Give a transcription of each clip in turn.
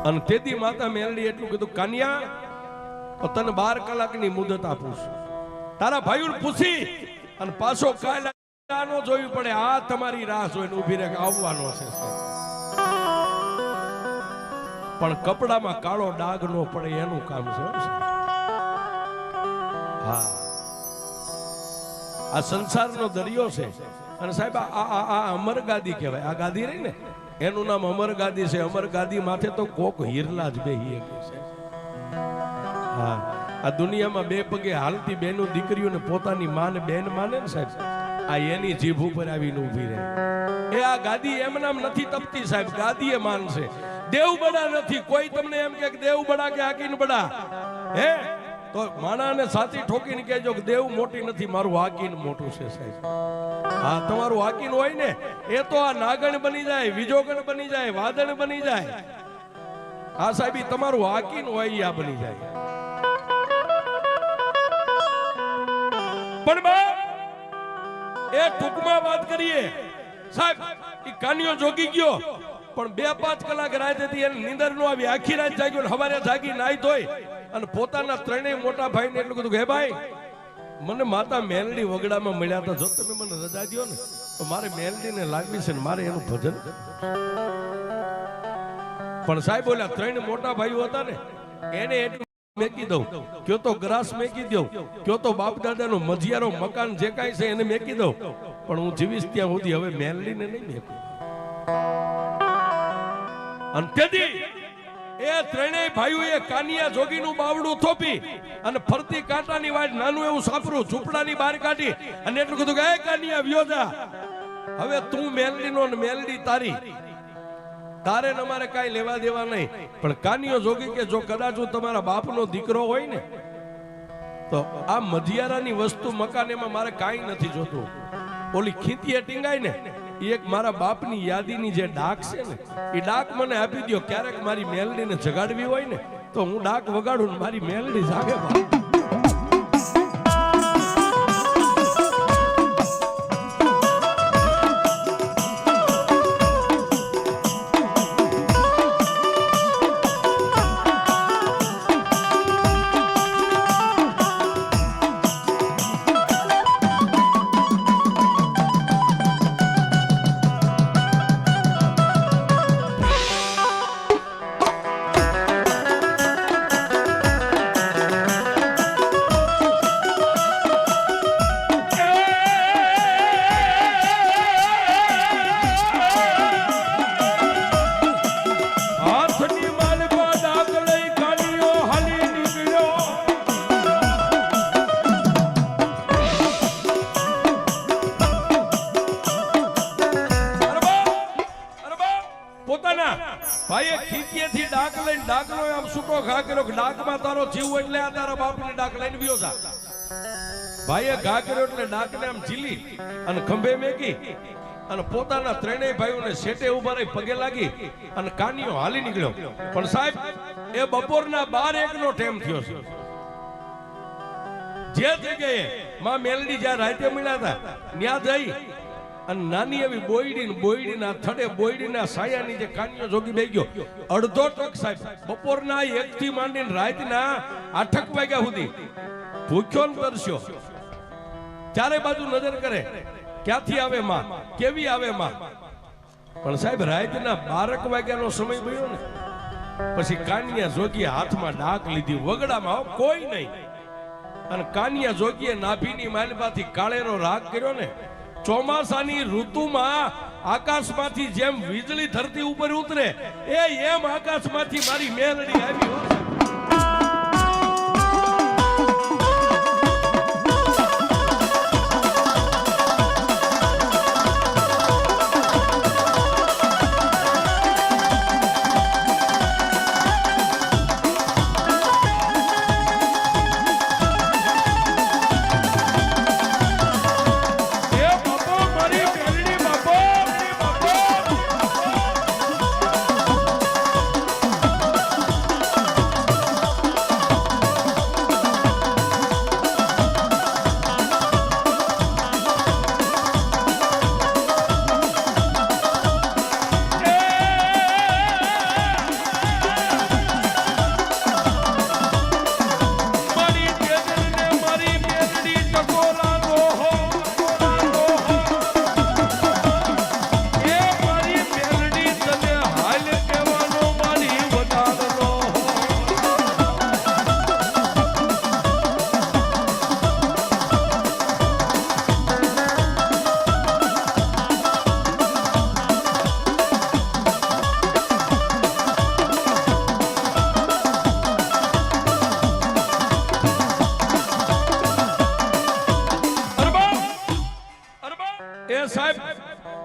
અને તેથી માતા મેલડી એટલું કીધું, કાનિયા તને 12 કલાકની મુદત આપું છું, તારા ભાઈઓને પૂછી અને પાછો કાલે નો જોવી પડે, આ તમારી રાહ જોઈને ઊભી રહે આવવાનો છે. પણ કપડામાં કાળો ડાઘ નો પડે એનું કામ છે. હા, આ સંસારનો દરિયો છે. અને સાહેબ આ અમર ગાદી કહેવાય. આ ગાદી રહી ને એનું નામ અમર ગાદી છે. અમર ગાદી માથે તો કોક હીરલા જ બેહી છે. હા, આ દુનિયામાં બે પગે હાલતી બેનો દીકરીઓને પોતાની માને બેન માને ને સાહેબ, આ એની જીભ ઉપર આવીને ઊભી રહે. એ આ ગાદી એમ નામ નથી તપતી સાહેબ, ગાદી એ માન છે. દેવ બડા નથી. કોઈ તમને એમ કે દેવ બડા કે હાકીન બડા, હે તો માણાને સાચી ઠોકીને કહેજો કે દેવ મોટી નથી, મારું હાકીન મોટું છે સાહેબ. હા, તમારું હાકીન હોય ને એ તો આ નાગણ બની જાય, વિજોગણ બની જાય, વાદળ બની જાય. હા સાહેબ, તમારું હાકીન હોય આ બની જાય. પણ એ ટૂંકમાં વાત કરીએ સાહેબ, એ કાનિયો જોગી ગયો પણ 2-5 કલાક રાત હતી, એને નીંદર નો આવી. આખી રાત જાગ્યો, સવારે જાગી નાઈ ધોઈ અને પોતાના ત્રણેય મોટા ભાઈને એટલું કીધું કે હે ભાઈ, મને માતા મેલડી વગડામાં મળ્યા હતા, જો તમે મને રજા દો ને તો મારે મેલડીને લાગવી છે ને મારે એનું ભજન. પણ સાહેબ બોલ્યા, 3 મોટા ભાઈઓ હતા ને એને એટલું મેકી દઉં, કયો તો ગ્રાસ મેકી દઉં, કયો તો બાપ દાદાનો મજિયારો મકાન જે કાંઈ છે એને મેકી દઉં, પણ હું જીવીશ ત્યાં સુધી હવે મેલડીને નહીં મેકું. અને તેથી એ ત્રણેય ભાઈઓએ કાનિયા જોગીનું બાવડું થોપી અને ફરતી કાંટાની વાટ નાનું એવું સાપરું ઝૂંપડાની બહાર કાઢી અને એટલું કીધું કે એ કાનિયા વ્યો જા, હવે તું મેલડીનો ને મેલડી તારી, તારે ને અમારે કાંઈ લેવા દેવા નહીં. પણ કાનિયો જોગી કે જો કદાચ હું તમારા બાપનો દીકરો હોય ને તો આ મધિયારાની વસ્તુ મકાન એમાં મારે કાંઈ નથી જોતું. ઓલી ખીંતીએ ટીંગાય ને એક મારા બાપની યાદીની જે ડાક છે ને એ ડાક મને આપી દો. ક્યારેક મારી મેલડીને જગાડવી હોય ને તો હું ડાક વગાડું ને મારી મેલડી જાગે. ભાઈએ ખીચીએથી ડાક લઈને ડાકનો આમ સૂકો ઘા કર્યો કે ડાકમાં તારો જીવ એટલે આ તારા બાપની ડાક લઈને વ્યો જા. ભાઈએ ઘા કર્યો એટલે ડાકને આમ ઝીલી અને ખંભે મેકી અને પોતાના ત્રણેય ભાઈઓને શેટે ઉભા રહી પગે લાગી અને કાનિયો હાલી નીકળ્યો. પણ સાહેબ એ બપોરના 12-1 નો ટાઈમ થયો છે. જે જગ્યાએ માં મેલડી જ્યાં રાતે મળ્યા હતા ત્યાં જઈ અને નાની એવી બોયડીના થડે બોયડીના સાયાની જે કાનિયો જોગી બેહી ગયો. અડધો ટક સાહેબ બપોરના 1 થી માંડીને રાતના 8 વાગ્યા સુધી ભૂખ્યો ને તરસ્યો. ચારે બાજુ નજર કરે ક્યાંથી આવે માં, કેવી આવે માં. પણ સાહેબ રાતના 12 વાગ્યાનો સમય ગયો ને પછી કાનિયા જોગીએ હાથમાં ડાક લીધી. વગડામાં કોઈ નહીં અને કાનિયા જોગીએ નાભીની માલમાંથી કાળેરો રાગ કર્યો ને. ચોમાસાની ઋતુમાં આકાશમાંથી જેમ વીજળી ધરતી ઉપર ઉતરે એમ આકાશમાંથી મારી મેલડી આવી.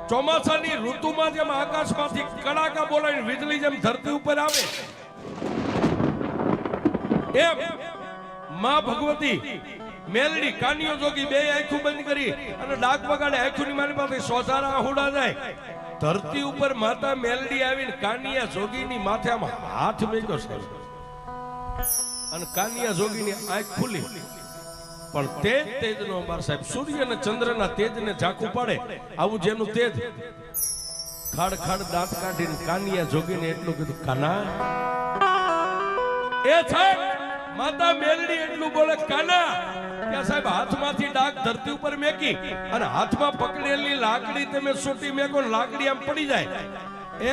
ચોમાસાની ઋતુમાં જેમ આકાશમાંથી કડાકા બોલાવીને વીજળી જેમ ધરતી ઉપર આવે એમ માં ભગવતી મેલડી કાનિયો જોગી બે આંખો બંધ કરી અને ડાક વગાડે આંખોની મારી પાસે સોસારા આહુડા જાય ધરતી ઉપર માતા મેલડી આવીને કાનિયા જોગીની માથે આમ હાથ મેક્યો છે અને કાનિયા જોગીની આંખ ખુલી પણ તેજનો બાર સાહેબ સૂર્ય અને ચંદ્રના તેજને ઝાંખું પાડે આવું જેનું તેજ ખાડ ખાડ દાંત કાઢીને કાનિયા જોગીને એટલું કીધું કાના એ સાહેબ માતા મેલડી એટલું બોલે કાના ત્યાં સાહેબ હાથમાંથી ડાક ધરતી ઉપર મેકી અને હાથમાં પકડેલી લાકડી તમે સોટી મેકો લાકડી આમ પડી જાય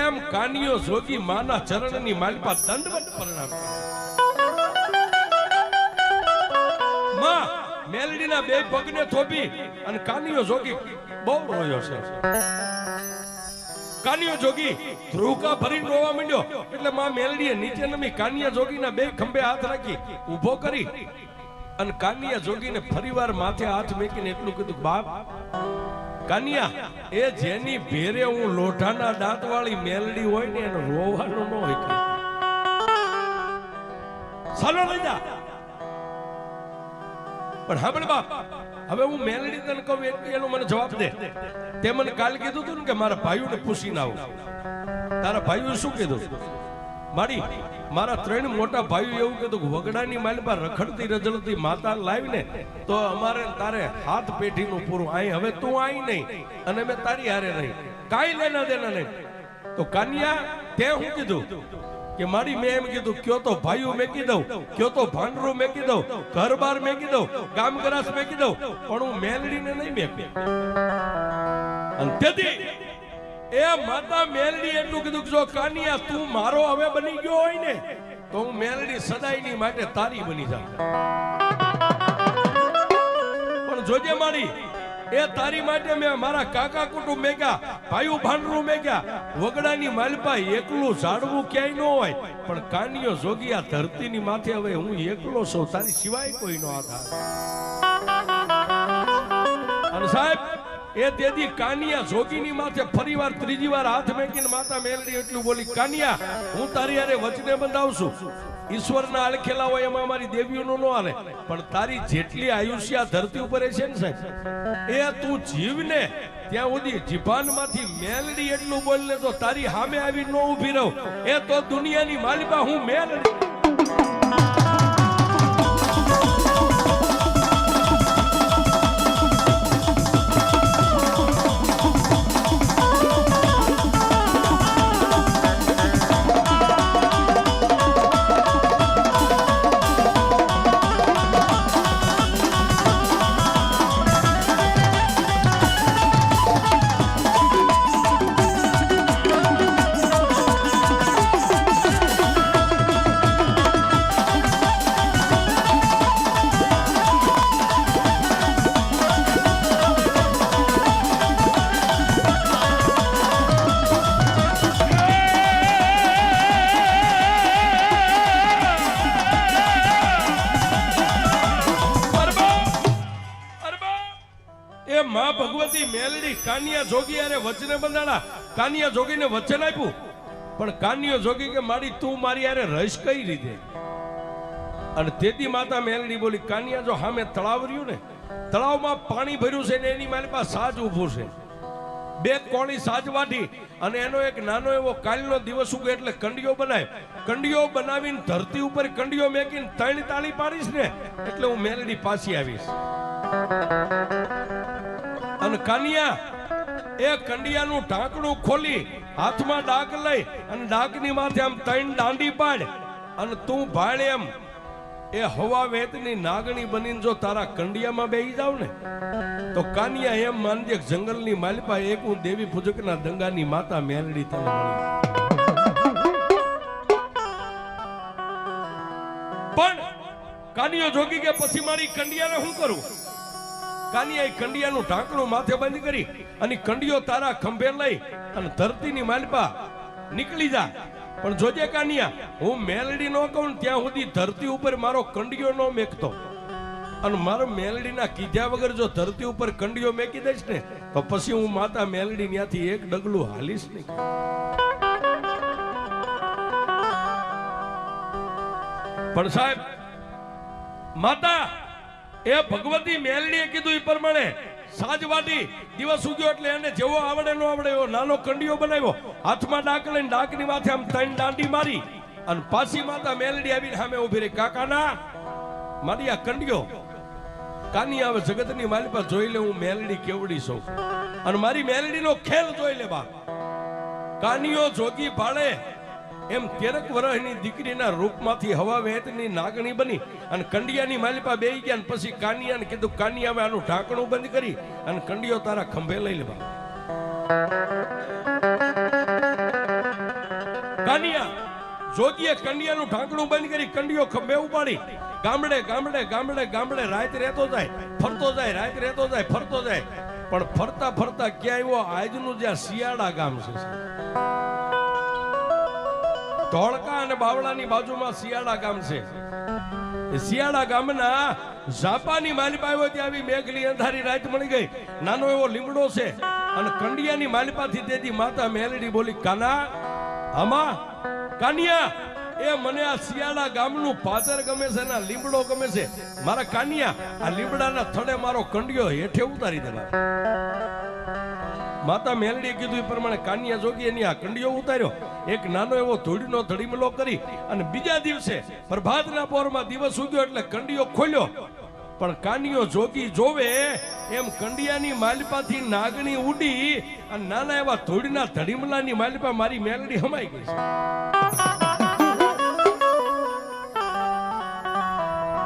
એમ કાનિયો જોગી માના ચરણની માલિપા દંડવત પ્રણામ માં મેલડીના બે પગને થોપી અને કાનિયો જોગી બહુ રોયો છે કાનિયો જોગી ધ્રુકા ભરીને રોવા માંડ્યો એટલે માં મેલડીએ નીચે નમી કાનિયા જોગીના બે ખંભે હાથ રાખી ઊભો કરી અને કાનિયા જોગીને ફરીવાર માથે હાથ મેકીને એટલું કીધું બાપ કાનિયા એ જેની ભેરે હું લોઢાના દાંત વાળી મેલડી હોય ને એને રોવાનું ન હોય ચાલો લઈ જા પણ હા બાપ હવે હું મેલડી તને કહું એનો મને જવાબ દે તે મને કાલ કીધું હતું ને કે મારા ભાઈઓને પૂછીને આવું તારા ભાઈઓ શું કીધું મારા 3 મોટા ભાઈઓ એવું કીધું વગડાની માલપા રખડતી રજળતી માતા લાવીને તો અમારે તારે હાથ પેઢીનું પૂરું આઈ હવે તું આઈ નહીં અને મેં તારી હારે નહીં કાઈ લેના દેના નહીં તો કાનિયા તે હું કીધું કે મારી મેં એમ કીધું કયો તો ભાઈઓ મેકી દઉં કયો તો ભાંડરું મેકી દઉં ઘર બાર મેકી દઉં ગામ ગરાસ મેકી દઉં પણ હું મેલડીને નહીં મેકી અને તેથી એ માતા મેલડી એટલું કીધું જો કાનિયા તું મારો હવે બની ગયો હોય ને તો હું મેલડી સદાયની માટે તારી બની જાઉં પણ જોજે મારી એ તારી માટે મેં મારા કાકા કુટુંબ મેગ્યા ભાઈઓ ભાંડરું મેગ્યા વગડાની માલપા એકલું ઝાડવું ક્યાંય ન હોય પણ કાનિયો જોગી આ ધરતીની માથે હવે હું એકલો છું તારી સિવાય કોઈ નો આધાર અને સાહેબ એ તેદી કાનિયા જોગીની માથે ફરીવાર ત્રીજી વાર હાથ મેકીને માતા મેલડી એટલું બોલી કાનિયા હું તારી હારે વચને બંધાવશું ઈશ્વરના અલખેલા હોય એમાં અમારી દેવીઓનું ન હાલે પણ તારી જેટલી આયુષ્ય ધરતી ઉપર છે ને સાહેબ એ તું જીવને ત્યાં સુધી જીભાનમાંથી મેલડી એટલું બોલને તો તારી સામે આવી ન ઊભી રહું એ તો દુનિયાની માલિકા હું મેલડી ભગવતી મેલડી કાનિયા જોગી અરે વચને બંધાણા કાનિયા જોગીને વચન આપ્યું પણ કાનિયો જોગી કે મારી તું મારી યારે રહીશ કઈ રીતે અને તેથી માતા મેલડી બોલી કાનિયા જો સામે તળાવ રહ્યું ને તળાવમાં પાણી ભર્યું છે ને એની મારી પાસે સાજ ઊભું છે બે કોણી સાજ વાટી અને એનો એક નાનો એવો કાલનો દિવસ ઉગે એટલે કંડિયો બનાય કંડિયો બનાવીને ધરતી ઉપર કંડિયો મેકીને 3 તાળી પાડીશ ને એટલે હું મેલડી પાછી આવીશ અને કાનિયા એ કંડિયાનું ઢાંકણું ખોલી હાથમાં ડાક લઈ અને ડાકની માથે આમ 3 દાંડી પાડ અને તું ભાળે એમ એ હવા વેતની નાગણી બનીને જો તારા કંડિયામાં બેહી જાવ ને તો કાનિયા એમ માનજે જંગલની માલિપા એક હું દેવી પૂજકના દંગાની માતા મેલડી તને મળી પણ કાનિયો જોગી કે પછી મારી કંડિયાને શું કરું કાનિયા કંડિયાનું ઢાંકણું માથે બંધ કરી અને કંડિયો તારા ખંભે લઈ અને ધરતીની માલિપા નીકળી જા પણ જોજે કાનિયા હું મેલડી નો કહું ત્યાં સુધી ધરતી ઉપર મારો કંડિયો નો મેકતો અને મારો મેલડીના કીધા વગર જો ધરતી ઉપર કંડીઓ મેકી દઈશ ને તો પછી હું માતા મેલડી ત્યાંથી એક ડગલું હાલીશ નહીં. પણ સાહેબ માતા એ ભગવતી મેલડીએ કીધું એ પ્રમાણે સાજવાટી દિવસ ઉગ્યો એટલે એને જેવો આવડે નો આવડે એવો નાનો કંડિયો બનાવ્યો, હાથમાં ડાક લઈને ડાકની માથે આમ ત્રણ દાંડી મારી અને પાછી માતા મેલડી આવીને સામે ઉભી રહી. કાકાના મારી આ કંડિયો કાની આવે જગતની મારી પાસે જોઈ લે હું મેલડી કેવડી છું અને મારી મેલડીનો ખેલ જોઈ લે બા. કાનીઓ જોગી ભાળે એમ 13 વર્ષની દીકરીના રૂપમાંથી હવા વહેતની નાગણી બની અને કંડિયાની માલિપા બેહી ગયા અને પછી કાનિયાને કીધું કાની આવે આનું ઢાંકણું બંધ કરી અને કંડિયો તારા ખંભે લઈ લેવા. કાનિયા જોગીએ કંડિયાનું ઢાંકણું બંધ કરી કંડિયો ખંભે ઉપાડી ગામડે ગામડે ગામડે ગામડે રાત રહેતો જાય, ફરતો જાય, રાત રહેતો જાય, ફરતો જાય. પણ ફરતા ફરતા ક્યાં આવ્યો આજનું જ્યાં શિયાળા ગામ છે, ધોળકા અને બાવળાની બાજુમાં શિયાળા ગામ છે. શિયાળા ગામના ઝાપાની માલિપા આવ્યો ત્યાં આવી મેઘલી અંધારી રાત મળી ગઈ. નાનો એવો લીમડો છે અને કંડિયાની માલિપાથી તેથી માતા મેલડી બોલી કાના આમા કાનિયા એ મને આ શિયાળા ગામનું પાદર ગમે છે ને લીમડો ગમે છે. મારા કાનિયા આ લીમડાના થડે મારો કંડિયો હેઠે ઉતારી દેવા. માતા મેલડીએ કીધું એ પ્રમાણે કાનિયા જોગી એની આ કંડિયો ઉતાર્યો, એક નાનો એવો ધૂળનો ધડીમલો કરી અને બીજા દિવસે પ્રભાતના પોરમાં દિવસ ઉગ્યો એટલે કંડિયો ખોલ્યો. પણ કાનિયો જોગી જોવે એમ કંડિયાની માલિપાથી નાગણી ઉડી અને નાના એવા ધૂળના ધડીમલાની માલિપા મારી મેલડી હમાઈ ગઈ છે.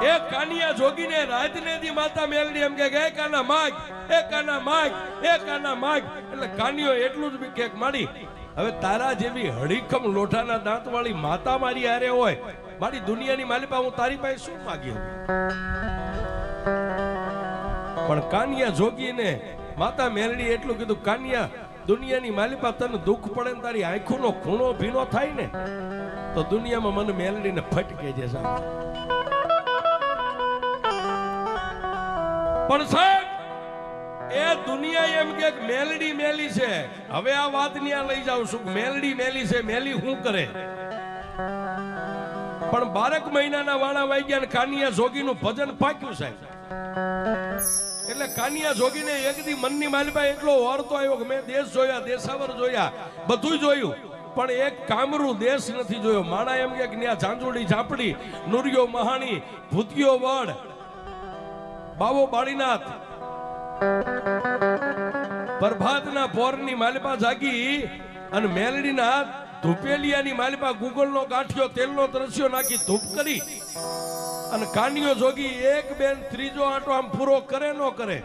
એ કાનિયા જોગીને રાતને દી માતા મેલડી એમ કે કાના માગ, એ કાના માગ, એ કાના માગ. એટલે કાનિયો એટલું જ કેક માડી. હવે તારા જેવી હડીખમ લોઠાના દાંત વાળી માતા મારી હારે હોય, મારી દુનિયાની માલિપા હું તારી પાસે શું માગી હવે? પણ કાનિયા જોગીને માતા મેલડી એટલું કીધું કાનિયા દુનિયાની માલિપા તને દુઃખ પડે ને તારી આંખોનો ખૂણો ભીનો થાય ને તો દુનિયામાં મને મેલડીને ફટકે છે સાહેબ. પણ સાહેબ એ દુનિયા એમ કે મેલડી મેલી છે. હવે આ વાત ન્યા લઈ જાઉં છું. મેલડી મેલી છે, મેલી શું કરે? પણ 12 મહિનાના વાણા વાગ્યા ને કાનિયા જોગીનું ભજન પાક્યું સાહેબ. એટલે કાનિયા જોગીને એક દી મનની માલિપા એટલો વારતો આવ્યો કે મેં દેશ જોયા, દેશાવર જોયા, બધું જોયું પણ એક કામરૂ દેશ નથી જોયો. માણા એમ કે ન્યા ઝાંઝુડી ઝાપડી, નુરિયો મહાણી, ભૂતિયો વડ, બાવો બાળીનાથ, પ્રભાતના પોરની માલિપા જાગી અને મેલડીના ધૂપેલિયાની માલિપા ગુગળનો ગાંઠિયો તેલનો તરસ્યો નાખી ધૂપ કરી અને કાનિયો જોગી એક બેન ત્રીજો આંટો આમ પૂરો કરે ન કરે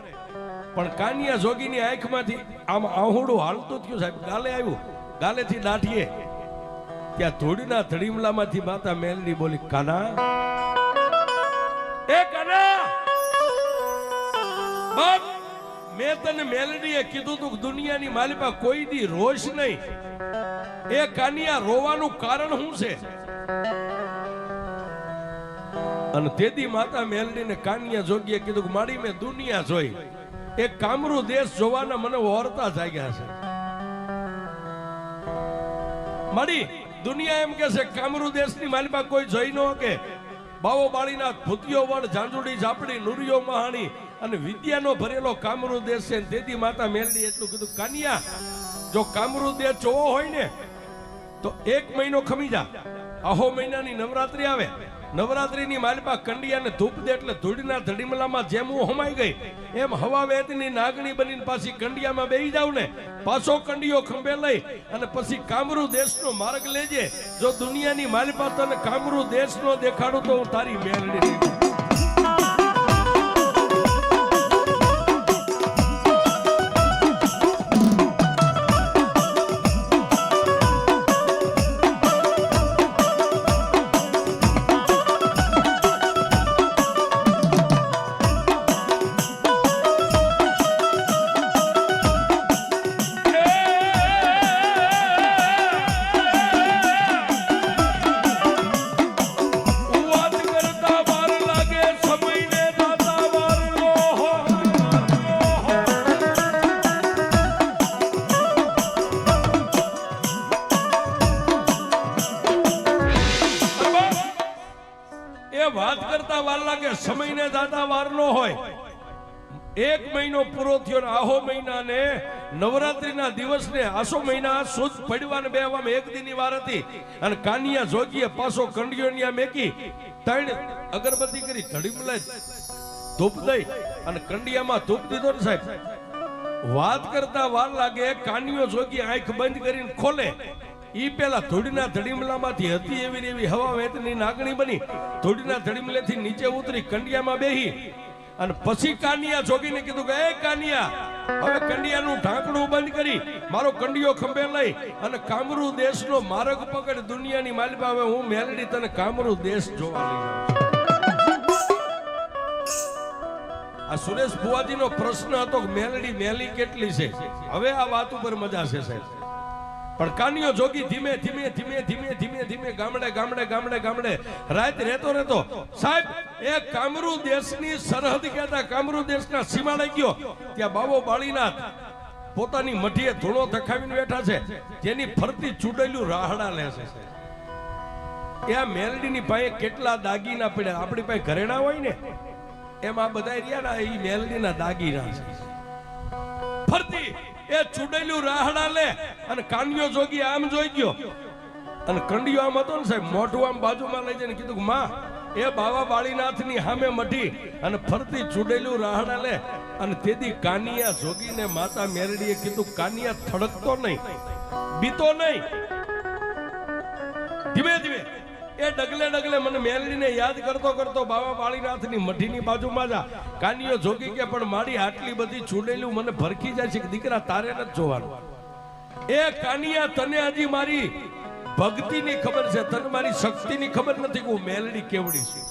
પણ કાનિયા જોગીની આંખમાંથી આમ આહુડું હાલતું થયું સાહેબ. ગાલે આવ્યું, ગાલેથી દાઢીએ ત્યાં ધૂળના ધડીમલામાંથી માતા મેલડી બોલી કાના, એ કાના બાપ મેં તને મેલડીએ કીધું તું દુનિયાની માલિપા કોઈ દી રોશ નહીં. એ કાનિયા રોવાનું કારણ શું છે? અને તેથી માતા મેલડીને કાનિયા જોગીએ કીધું કે મારી મેં દુનિયા જોઈ, એક કામરૂ દેશ જોવાના મને ઓરતા જાગ્યા છે. મારી દુનિયા એમ કે છે કામરૂ દેશની માલિપા કોઈ જોઈ ન કે બાવો બાળીનાથ, ભૂતિયો વડ, ઝાંઝુડી ઝાપડી, નુરિયો મહાણી અને વિદ્યાનો ભરેલો કામરૂ દેશ છે. તેથી માતા મેલડી એટલું કીધું કાનિયા જો કામરૂ દેશ જોવો હોય ને તો 1 મહિનો ખમી જા. આહો મહિનાની નવરાત્રી આવે, નવરાત્રીની માલિપા કંડિયાને ધૂપ દે એટલે ધૂળના ધડીમલામાં જેમ હું હમાઈ ગઈ એમ હવા વેતની નાગણી બનીને પાછી કંડિયામાં બેહી જાવ ને પાછો કંડિયો ખંભે લઈ અને પછી કામરૂ દેશનો માર્ગ લેજે. જો દુનિયાની માલિપા તને કામરૂ દેશનો દેખાડું તો હું તારી મેલડી વાત કરતા 12 લાખ એ વાત કરતા વાર લાગે, સમયને દાદા વાર નો હોય. 1 મહિનો પૂરો થયો ને આહો મહિના ને નવરાત્રીના દિવસને આસો મહિના સુદ પડવાને બેવામાં 1 દીની વાર હતી. અને કાનિયા જોગીએ પાછો કંડિયોનિયા મેકી 3 અગરબત્તી કરી ધડી મલાઈ ધૂપ દઈ અને કંડિયામાં ધૂપ દીધો ને સાહેબ. વાત કરતા વાર લાગે, કાનિયો જોગી આંખ બંધ કરીને ખોલે ઈ પેલા ધૂળના ધડીમલામાંથી હતી એવી હવા વેતની નાગણી બની ધૂળના ધડીમલેથી નીચે ઉતરી કંડિયામાં બેહી અને પછી કાનિયા જોગીને કીધું કે એ કાનિયા, હવે કંડિયાનું ઢાંકણું બંધ કરી મારો કંડિયો ખંભે લઈ અને કામરૂ દેશનો માર્ગ પકડ, દુનિયાની માલિકા હવે હું મેલડી તને કામરૂ દેશ જોવા લઈ જાઉં. આ સુરેશ ભુવાજીનો પ્રશ્ન હતો કે મેલડી મેલી કેટલી છે. હવે આ વાત ઉપર મજા છે સાહેબ. પણ કાનિયો જોગી ધીમે ધીમે ધીમે ધીમે ધીમે ધીમે ગામડે રાત રહેતો સાહેબ એ કામરૂ દેશની સરહદ કહેતા કામરૂ દેશના સીમાડે ગયો. ત્યાં બાબો બાળીનાથ પોતાની મઠીએ ધૂણો ધખાવીને બેઠા છે, જેની ફરતી ચૂડેલું રાહડા લે છે. એ આ મેલડીની પાસે કેટલા દાગીના પડ્યા. આપણી પાસે ઘરેણા હોય ને એમ આ બધા રહ્યા ને એ મેલડીના દાગીના છે. ફરતી એ ચૂડેલું રાહડા લે અને કાનિયો જોગી આમ જોઈ ગયો અને કંડિયો આમ હતો ને સાહેબ, મોઢું આમ બાજુમાં લઈ જઈને કીધું કે માં એ બાવા બાળીનાથની સામે મઢી અને ફરતી ચૂડેલું રાહડા લે. અને તેથી કાનિયા જોગીને માતા મેરડીએ કીધું, કાનિયા થડકતો નહીં, બીતો નહીં, ધીમે ધીમે એ ડગલે મને મેલડીને યાદ કરતો બાવા બાળીનાથની મઠીની બાજુમાં જા. કાનિયો જોગી કે પણ મારી આટલી બધી ચૂડેલું મને ભરખી જાય છે કે દીકરા તારે નથી જોવાનું. એ કાનિયા, તને હજી મારી ભક્તિની ખબર છે, તને મારી શક્તિની ખબર નથી કે હું મેલડી કેવડી છું.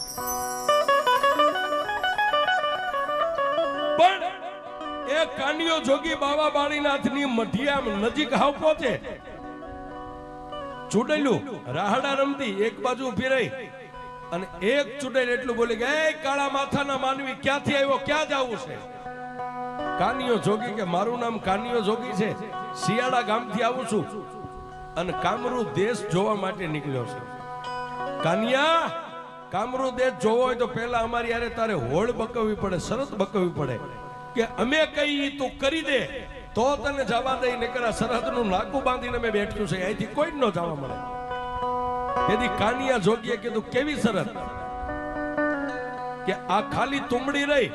પણ એ કાનિયો જોગી બાવા બાળીનાથની મઠીએ આમ નજીક હાવ પહોંચે, ચૂડેલું રાહડા રમતી એક બાજુ ઉભી રહી અને એક ચૂડેલ એટલું બોલી કે એ કાળા માથાના માનવી ક્યાંથી આવ્યો, ક્યાં જવું છે? કાનિયો જોગી કે મારું નામ કાનિયો જોગી છે, શિયાળા ગામથી આવું છું અને કામરૂ દેશ જોવા માટે નીકળ્યો છે. કાનિયા, કામરૂ દેશ જોવો હોય તો પહેલા અમારી યારે તારે હોળ બકવવી પડે, શરત બકવવી પડે કે અમે કઈ તું કરી દે તો તને જવા દઈ, નકર સરહદનું નાકું બાંધીને મેં બેઠ્યું છે, અહીંથી કોઈ ન જવા મળે. તેથી કાનિયા જોગીએ કીધું કેવી શરત કે આ ખાલી તુંબડી રહી,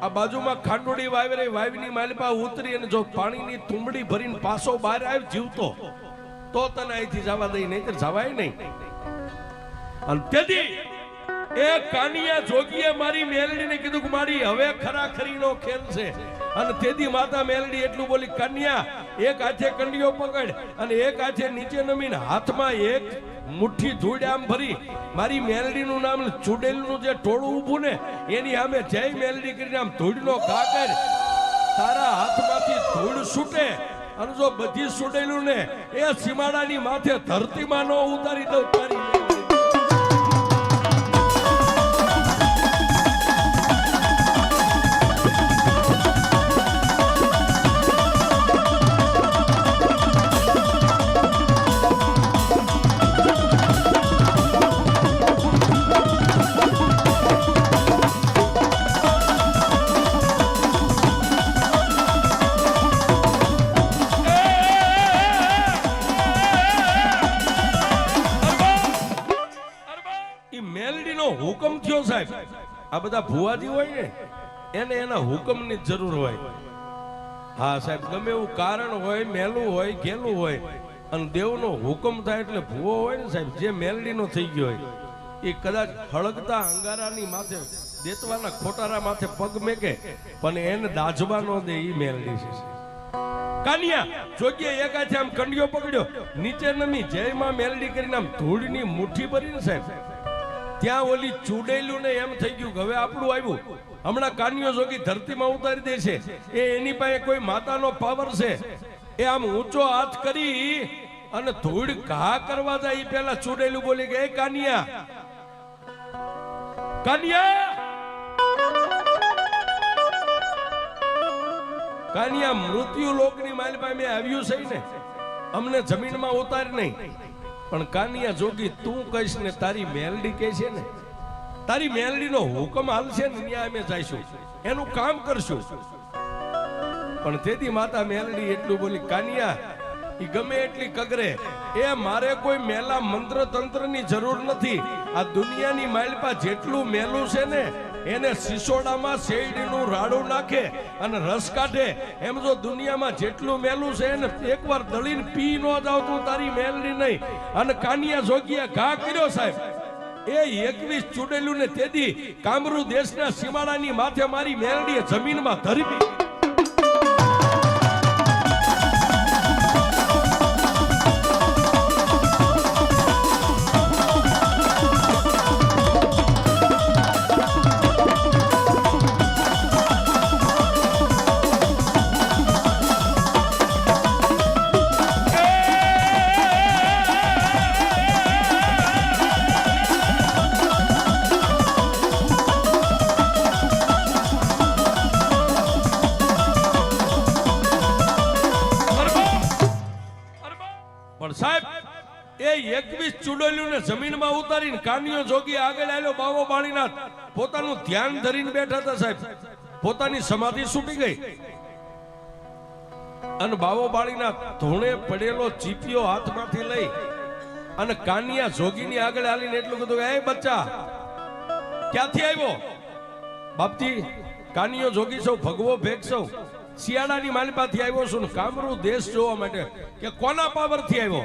આ બાજુમાં ખાંડોડી વાવી રહી, વાવીની માલિપા ઉતરી અને જો પાણીની તુંબડી ભરીને પાછો બહાર આવ જીવતો તો તને અહીંથી જવા દઈ, નહીતર જવાય નહીં. અને તેથી એ કાનિયા જોગીએ મારી મેલડીને કીધું કે મારી હવે ખરાખરીનો ખેલ છે. અને તેથી માતા મેલડી એટલું બોલી, કન્યા એક હાથે કંડિયો પકડ અને એક હાથે નીચે નમીને હાથમાં એક મુઠ્ઠી ધૂળ આમ ભરી મારી મેલડીનું નામ ચૂડેલનું જે ટોળું ઊભું ને એની સામે જય મેલડી કરીને આમ ધૂળનો ઘા કર. તારા હાથમાંથી ધૂળ છૂટે અને જો બધી ચૂડેલું ને એ સીમાડાની માથે ધરતીમાં ન ઉતારી દઉં તારી. હુકમ થયો સાહેબ. આ બધા ભુવાજી હોય ને એને એના હુકમની જરૂર હોય. હા સાહેબ, ગમે એવું કારણ હોય, મેલું હોય, ઘેલું હોય અને દેવનો હુકમ થાય એટલે ભુવો હોય ને સાહેબ, જે મેલડીનો થઈ ગયો હોય એ કદાચ હળગતા અંગારાની માથે દેતવાના ખોટારા માથે પગ મેકે પણ એને દાજવા ન દે, એ મેલડી છે. કાનિયા જોગીએ એક હાથે આમ કંડિયો પકડ્યો, નીચે નમી જય માં મેલડી કરીને આમ ધૂળની મુઠ્ઠી ભરીને સાહેબ ત્યાં ઓલી ચૂડેલું ને એમ થઈ ગયું કે હવે આપણું આવ્યું, હમણાં કાનિયો જોગી ધરતીમાં ઉતારી દે છે. એ એની પાસે કોઈ માતાનો પાવર છે. એ આમ ઊંચો હાથ કરી અને ધૂળ ઘા કરવા જાય એ પેલા ચૂડેલું બોલી કે એ કાનિયા, કાનિયા, કાનિયા, મૃત્યુ લોકની માલિપા મેં આવ્યું છે ને, અમને જમીનમાં ઉતાર નહીં. પણ કાનિયા જોગી તું કહીશ ને તારી મેલડી કહે છે ને તારી મેલડીનો હુકમ હાલશે ને ત્યાં અમે જઈશું, એનું કામ કરશું. પણ તેથી માતા મેલડી એટલું બોલી, કાનિયા ઈ ગમે એટલી કગરે, એ મારે કોઈ મેલા મંત્ર તંત્રની જરૂર નથી. આ દુનિયાની માલપા જેટલું મેલું છે ને એને સિસોડામાં શેરડીનું રાડું નાખે અને રસ કાઢે, એમ જો દુનિયામાં જેટલું મેલું છે એને એકવાર દળીને પી ન જાવ તું તારી મેલડી નહીં. અને કાનિયા જોગીએ ઘા કર્યો સાહેબ, એ 21 ચૂડેલું ને તેદી કામરૂ દેશના સીમાડાની માથે મારી મેલડીએ જમીનમાં ધરવી. સાહેબ એ 21 ચૂડોલ્યું ને જમીનમાં ઉતારીને કાનિયો જોગી આગળ આવ્યો. બાવો બાળીનાથ પોતાનું ધ્યાન ધરીને બેઠા હતા સાહેબ, પોતાની સમાધિ છૂટી ગઈ. અને બાવો બાળીનાથ ધોણે પડેલો ચીપિયો હાથમાંથી લઈ અને કાનિયા જોગીની આગળ આલીને એટલું કીધું, એ બચ્ચા ક્યાંથી આવ્યો? બાપજી કાનિયો જોગી સૌ ભગવો ભેગ સૌ શિયાળાની માલિપાથી આવ્યો છું ને કામરૂ દેશ જોવા માટે. કે કોના પાવર થી આવ્યો?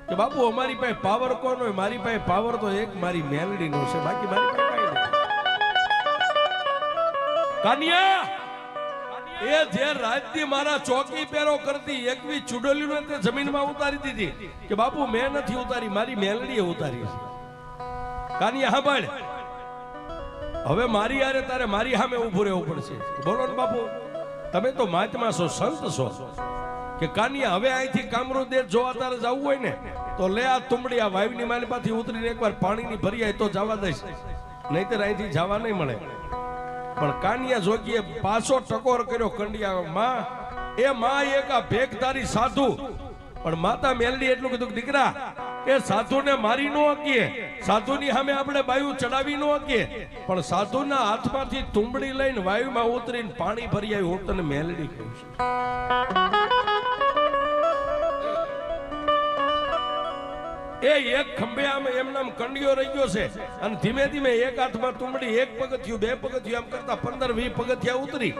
કે બાપુ અમારી પાસે પાવર કોનો હોય? મારી પાસે પાવર તો એક મારી મેલડી નો છે, બાકી મારી પાસે કઈ નથી. કાનિયા એ જે રાજ્ય મારા ચોકી પેરો કરતી 21 ચૂડોલીઓ તે જમીનમાં ઉતારી દીધી. કે બાપુ મેં નથી ઉતારી, મારી મેલડીએ ઉતારી. કાનિયા સાંભળ, હવે મારી યારે તારે મારી સામે ઊભું રહેવું પડશે. બોલો ને બાપુ, તમે તો મહાત્મા છો, સંત છો. કે કાનિયા હવે અહીંથી કામરૂ દેશ જોવા તારે જવું હોય ને તો લે આ તુંબડી આ વાયુની માલિપાથી ઉતરીને એકવાર પાણીની ભરી આય તો જવા દઈશ, નહીતર અહીંથી જવા નહીં મળે. પણ કાનિયા જોગીએ પાછો ટકોર કર્યો કંડિયામાં. એ માં એક આ ભેખધારી સાધુ. પણ માતા મેલડી એટલું કીધું કે દીકરા એ સાધુને મારી ન હકીએ, સાધુની સામે આપણે વાયુ ચડાવી ન હકીએ, પણ સાધુના હાથમાંથી તુંબડી લઈને વાયુમાં ઉતરીને પાણી ભરી આવી. હું તને મેલડી કહું છું. એ એક ખંભે આમ એમનામ કંડિયો રહી ગયો છે અને ધીમે ધીમે એક હાથમાં તુંબડી, એક પગથિયું, બે પગથિયું આમ કરતા 15-20 પગથિયા ઉતરી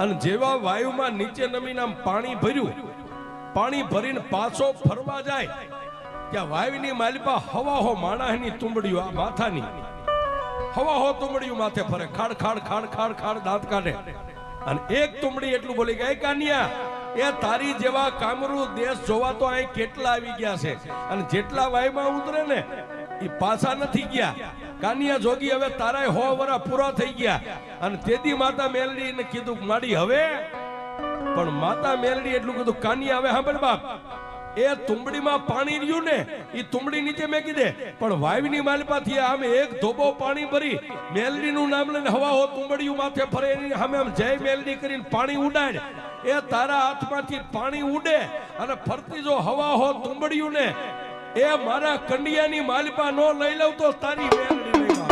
અને જેવા વાયુમાં નીચે નમીને આમ પાણી ભર્યું, પાણી ભરીને પાછો ફરવા જાય ત્યાં વાયુની માલિપા હવાહો માણસની તુંબડીઓ આ માથાની હવાહો તુંબડીઓ માથે ફરે, ખાડ ખાડ ખાડ ખાડ ખાડ દાંત કાઢે. અને એક તુંબડી એટલું બોલી ગઈ, કાનિયા એ તારી જેવા કામરૂ દેશ જોવા તો અહીં કેટલા આવી ગયા છે અને જેટલા વાયુમાં ઉતરે ને એ પાછા નથી ગયા. કાનિયા જોગી હવે તારાય 100 વર્ષ પૂરા થઈ ગયા. અને તેથી માતા મેલડીને કીધું માડી હવે. પણ માતા મેલડી એટલું કીધું, કાનિયા હવે સાંભળ બાપ, એ તુંબડીમાં પાણી રહ્યું ને એ તુંબડી નીચે મેકી દે, પણ વાયુની માલિપાથી આમ એક ધોબો પાણી ભરી મેલડીનું નામ લઈને હવાહો તુંબડીયું માથે ફરે એની સામે આમ જય મેલડી કરીને પાણી ઉડાડ. એ તારા હાથમાંથી પાણી ઉડે અને ફરતી જો હવાહો તુંબડીયું ને એ મારા કંડિયાની માલિપા નો લઈ લઉં તો તારી મેલડી લઈ લઉં.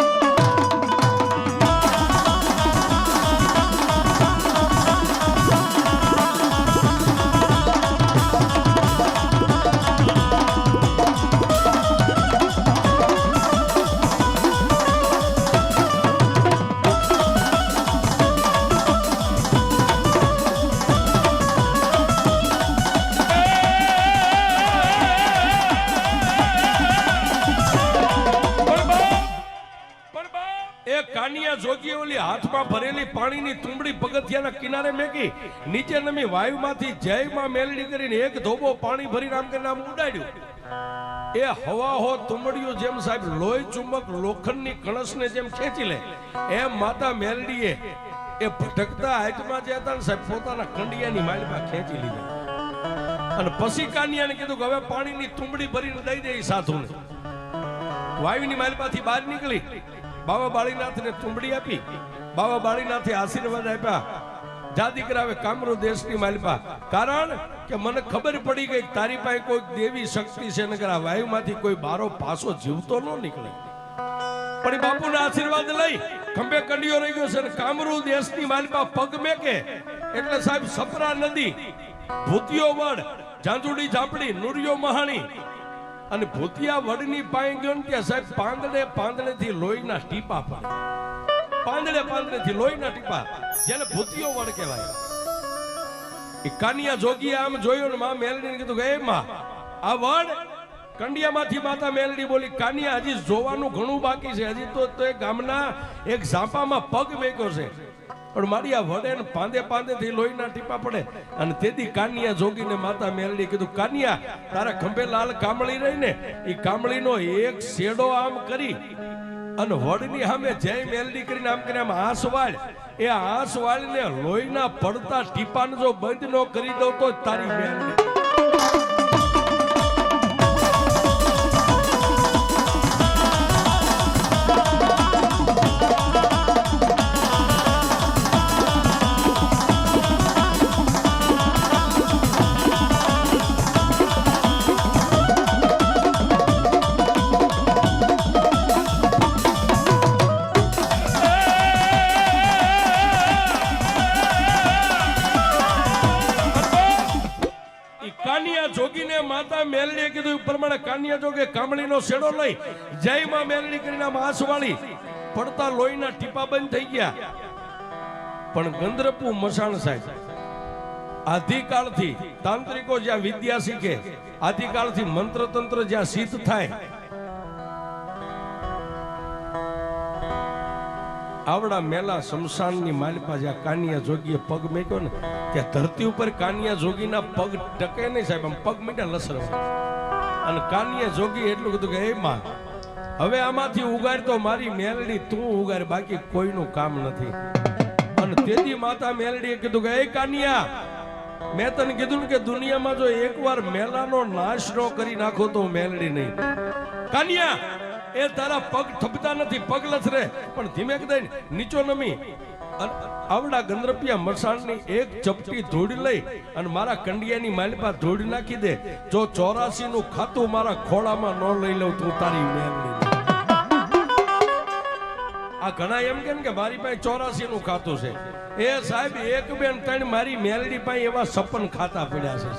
કાનિયા જોગી ઓલી હાથમાં ભરેલી પાણીની તુંબડી પગથિયાના કિનારે મેકી નીચે નમી વાયુમાંથી જય માં મેલડી કરીને એક ધોબો પાણી ભરીને આમ કરીને આમ ઉડાડ્યું. એ હવાહો તુંબડીઓ જેમ સાહેબ લોહી ચુંબક લોખંડની કણસને જેમ ખેંચી લે એમ માતા મેલડીએ એ ભટકતા હાથમાં જે હતા ને સાહેબ પોતાના કંડિયાની માલિપા ખેંચી લીધા. અને પછી કાનિયાને કીધું કે હવે પાણીની તુંબડી ભરીને દઈ દે સાધુને. વાયુની માલિપાથી બહાર નીકળી બાબા બાળીનાથને તુંબડી આપી. બાબા બાળીનાથે આશીર્વાદ આપ્યા, જા દીકરા હવે કામરૂ દેશની માલિપા. કારણ કે મને ખબર પડી ગઈ તારી પાસે કોઈ દેવી શક્તિ છે, નકર આ વાયુમાંથી કોઈ બારો પાસો જીવતો ન નીકળે. પણ બાપુના આશીર્વાદ લઈ ખંભે કંડિયો રહી ગયો છે અને કામરૂ દેશની માલિપા પગ મેકે એટલે સાહેબ સપરા નદી, ભૂતિયો વડ, ઝાંઝુડી ઝાપડી, નુરિયો મહાણી અને ભૂતિયા વડની પાસે ગયો ને ત્યાં સાહેબ પાંદડેથી લોહીના ટીપા પડે. પાંદડેથી લોહીના ટીપા, જેને ભૂતિયો વડ કહેવાય. એ કાનિયા જોગીએ આમ જોયું ને માં મેલડીને કીધું કે એ માં આ વડ કંડિયામાંથી માતા મેલડી બોલી, કાનિયા હજી જોવાનું ઘણું બાકી છે, હજી તો એ ગામના એક ઝાંપામાં પગ મેક્યો છે, પણ મારી આ વડે પાંદેથી લોહીના ટીપા પડે. અને તેથી કાનિયા જોગીને માતા મેલડી કીધું કાનિયા તારા ખંભે લાલ કામળી રહી ને એ કામળીનો એક શેડો આમ કરી અને વડની સામે જય મેલડી કરીને આમ કરીને આમ આંસ વાળ, એ આંસ વાળને લોહીના પડતા ટીપાને જો બંધ ન કરી દઉં તો તારી મેલડી. જોગીને માતા મેલડીએ કીધું પ્રમાણે કાનિયા જોગે કામળીનો શેડો લઈ જય માં મેલડી કરીને આંસવાળી પડતા લોહીના ટીપા બંધ થઈ ગયા. પણ ગંદ્રપુ મસાણ સાહેબ આદિકાળથી તાંત્રિકો જ્યાં વિદ્યા શીખે, આદિકાળથી મંત્ર તંત્ર જ્યાં સિદ્ધ થાય, આવડા મેલા શમશાનની માલિપા જ્યાં કાનિયા જોગીએ પગ મેક્યો ને ત્યાં ધરતી ઉપર કાનિયા જોગીના પગ ટકે નહીં સાહેબ, આમ પગ મીઠા લસરવા. અને કાનિયા જોગી એટલું કીધું કે એ માં હવે આમાંથી ઉગાર તો મારી મેલડી તું ઉગાર, બાકી કોઈનું કામ નથી. અને તેથી માતા મેલડીએ કીધું કે એ કાનિયા મેં તને કીધું ને કે દુનિયામાં જો એકવાર મેલાનો નાશ ન કરી નાખો તો મેલડી નહીં. કાનિયા એ તારા પગ થપતા નથી, પગ લથરે પણ ધીમે દઈને નીચો નમી આવડા ગંદ્રપિયા મસાણની એક ચપટી ધૂળી લઈ અને મારા કંડિયાની માલિપા ધૂળી નાખી દે. જો 84 નું ખાતું મારા ખોળામાં ન લઈ લઉં તું તારી મેલડી. આ ઘણા એમ કે મારી પાસે 84 નું ખાતું છે. એ સાહેબ એક બેન ત્રણ મારી મેલડી પાસે એવા 56 ખાતા પડ્યા છે.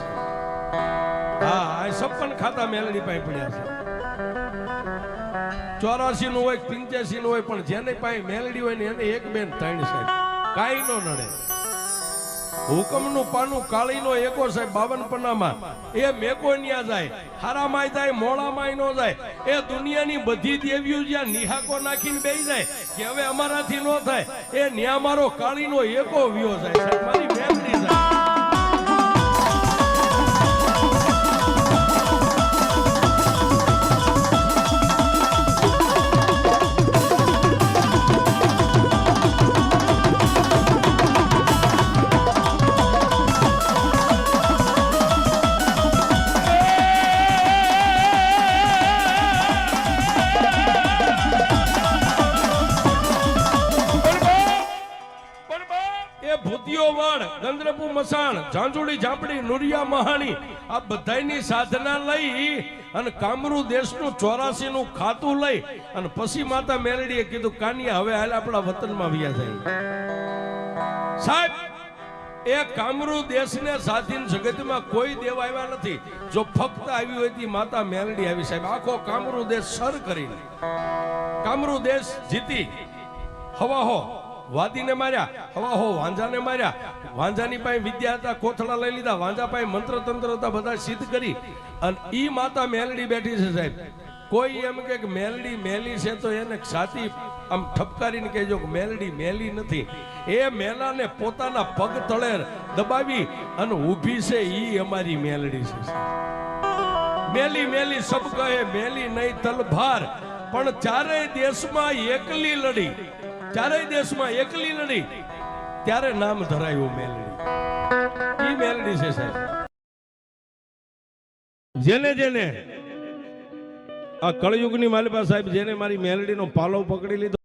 હા આ 56 ખાતા મેલડી પાસે પડ્યા છે. 84 નું હોય 85 નું હોય, પણ જેને પાસે મેલડી હોય ને એને એક બેન ત્રણ સાહેબ કાઈ નો નડે. હુકમનું પાનું કાળીનો એકો સાહેબ 52 પન્નામાં એ મેકો ન્યા જાય, હારામાં જાય, મોળામાં નો જાય. એ દુનિયાની બધી દેવીઓ જ્યાં નિહાકો નાખીને બેસી જાય કે હવે અમારાથી નો થાય, એ ન્યા મારો કાળીનો એકો વ્યો જાય સાહેબ, મારી મેલડી જાય. ગંદ્રપુ મસાણ, ઝાંઝુડી ઝાપડી, નુરિયા મહાણી આ બધાની સાધના લઈ અને કામરૂ દેશનું 84 નું ખાતું લઈ અને પછી માતા મેલડીએ કીધું કાનિયા હવે હાલ આપણા વતનમાં વ્યા જાય. સાહેબ એ કામરૂ દેશને સાધીન જગતમાં કોઈ દેવ આવ્યા નથી. જો ફક્ત આવી હોય તી માતા મેલડી આવી સાહેબ. આખો કામરૂ દેશ સર કરીને કામરૂ દેશ જીતી. હવાહો વાદીને માર્યા, હવાહો વાંજાને માર્યા. વાંજાની પાસે વિદ્યા હતા, કોથળા લઈ લીધા. વાંજા પાસે મંત્ર તંત્ર હતા, બધા સિદ્ધ કરી. અને ઈ માતા મેલડી બેઠી છે સાહેબ. કોઈ એમ કે મેલડી મેલી છે તો એને છાતી આમ ઠપકારીને કહેજો કે મેલડી મેલી નથી. એ મેલાને પોતાના પગ તળે દબાવી અને ઊભી છે, ઈ અમારી મેલડી છે. મેલી મેલી સબ કહે મેલી નહીં તલભાર, પણ ચારેય દેશમાં એકલી લડી, ચારેય દેશમાં એકલી લડી ત્યારે નામ ધરાયું મેલડી. ઈ મેલડી છે સાહેબ. જેને જેને આ કળયુગની માલિપા સાહેબ જેને મારી મેલડીનો પાલવ પકડી લીધો